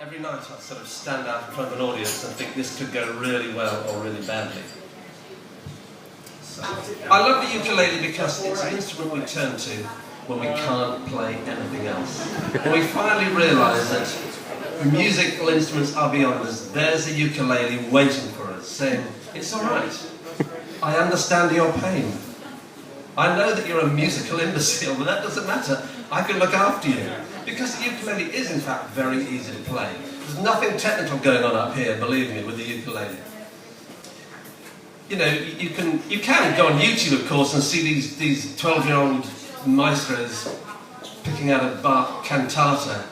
every night I sort of stand out in front of an audience and think this could go really well or really badly. So, I love the ukulele because it's an instrument we turn to when we can't play anything else. And we finally realise that musical instruments are beyond us. There's a ukulele waiting for us, saying, it's all right. I understand your pain. I know that you're a musical imbecile, but that doesn't matter. I can look after you. Because the ukulele is, in fact, very easy to play. There's nothing technical going on up here, believe me, with the ukulele. You know, you can go on YouTube, of course, and see these 12-year-old maestros picking out a Bach cantata,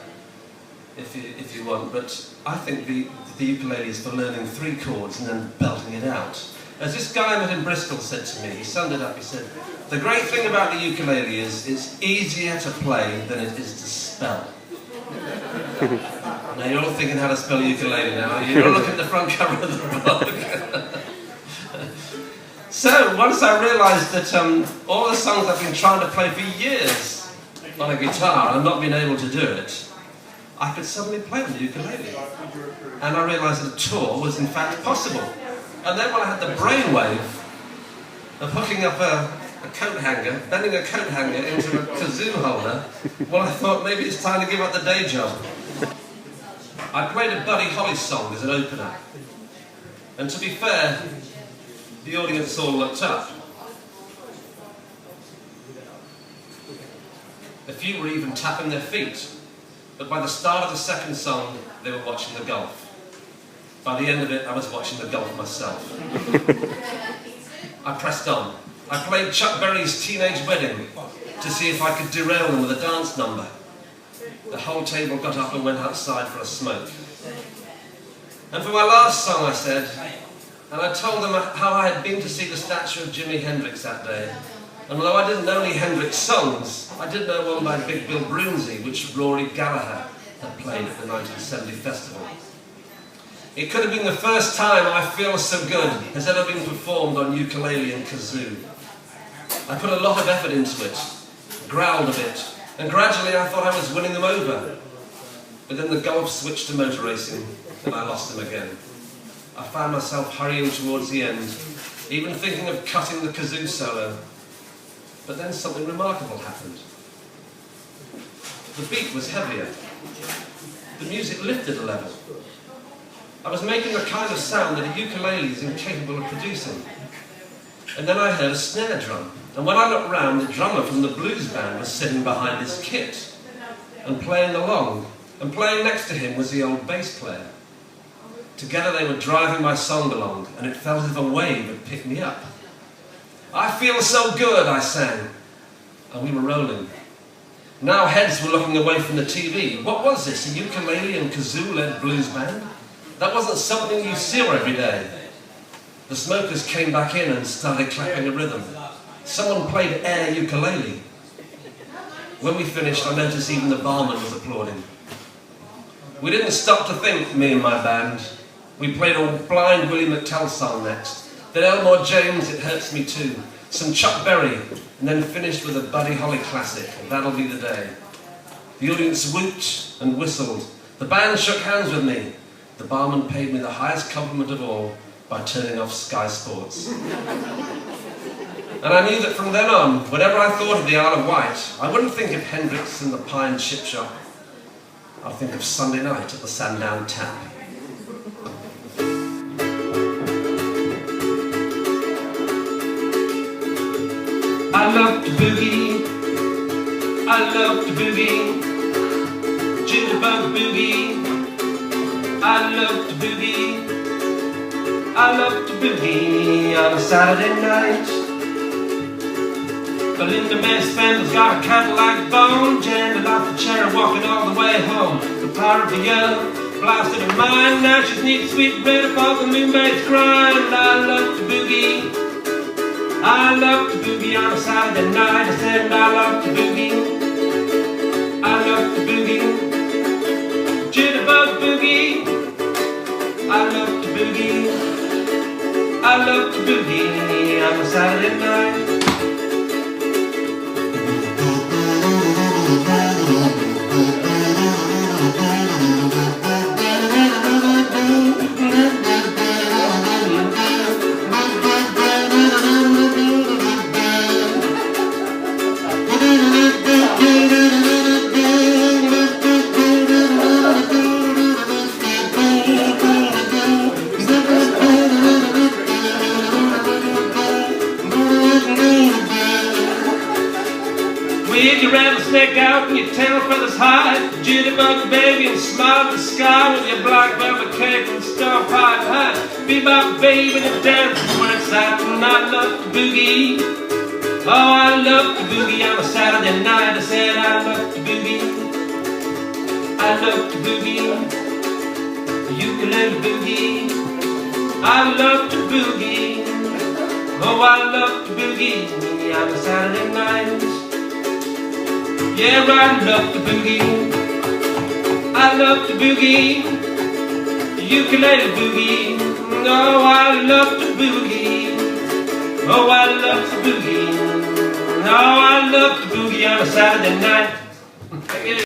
if you want. But I think the ukulele is for learning 3 chords and then belting it out. As this guy I met in Bristol said to me, he summed it up, he said, the great thing about the ukulele is it's easier to play than it is to spell. Now you're all thinking how to spell ukulele now, you're looking at the front cover of the book. So once I realised that all the songs I've been trying to play for years on a guitar and not been able to do it, I could suddenly play on the ukulele. And I realised that a tour was in fact possible. And then when I had the brainwave of hooking up a coat hanger, bending a coat hanger into a kazoo holder, well, I thought maybe it's time to give up the day job. I played a Buddy Holly song as an opener. And to be fair, the audience all looked up. A few were even tapping their feet. But by the start of the second song, they were watching the golf. By the end of it, I was watching the golf myself. I pressed on. I played Chuck Berry's Teenage Wedding to see if I could derail them with a dance number. The whole table got up and went outside for a smoke. And for my last song I said, and I told them how I had been to see the statue of Jimi Hendrix that day. And although I didn't know any Hendrix songs, I did know one by Big Bill Broomsey, which Rory Gallagher had played at the 1970 festival. It could have been the first time I Feel So Good has ever been performed on ukulele and kazoo. I put a lot of effort into it, growled a bit, and gradually I thought I was winning them over. But then the golf switched to motor racing, and I lost them again. I found myself hurrying towards the end, even thinking of cutting the kazoo solo. But then something remarkable happened. The beat was heavier. The music lifted a level. I was making a kind of sound that a ukulele is incapable of producing. And then I heard a snare drum. And when I looked round, the drummer from the blues band was sitting behind his kit and playing along. And playing next to him was the old bass player. Together they were driving my song along, and it felt as if a wave had picked me up. I feel so good, I sang. And we were rolling. Now heads were looking away from the TV. What was this, a ukulele and kazoo-led blues band? That wasn't something you saw every day. The smokers came back in and started clapping a rhythm. Someone played air ukulele. When we finished, I noticed even the barman was applauding. We didn't stop to think, me and my band. We played a Blind Willie McTell song next. Then Elmore James, It Hurts Me Too. Some Chuck Berry, and then finished with a Buddy Holly classic, That'll Be the Day. The audience whooped and whistled. The band shook hands with me. The barman paid me the highest compliment of all by turning off Sky Sports. And I knew that from then on, whenever I thought of the Isle of Wight, I wouldn't think of Hendrix and the Pine Chip Shop. I'd think of Sunday night at the Sandown Tap. I love to boogie, I love to boogie, jitterbug boogie, I love to boogie, I love to boogie on a Saturday night. Belinda May Spender's got a Cadillac bone, jammed off the chair, walking all the way home. The power of the young, blasted her mind, now she's neat, sweet, red above the moonbait's grind. I love to boogie, I love to boogie on a Saturday night. I said I love to boogie, I love to boogie, jitterbug boogie, I love to boogie, I love to boogie on a Saturday night. With your rattlesnake out and your tail feathers high, jitterbug baby and smile at the sky with your black velvet cake and star pipe high. Be my baby and dance when it's out and I love to boogie. Oh, I love to boogie on a Saturday night. I said I love to boogie. I love to boogie. Ukulele boogie. I love to boogie. Oh, I love to boogie on a Saturday night. Yeah, I love to boogie. I love to boogie. Ukulele boogie. Oh, I love to boogie. Oh, I love to boogie. Oh, I love to boogie on a Saturday night.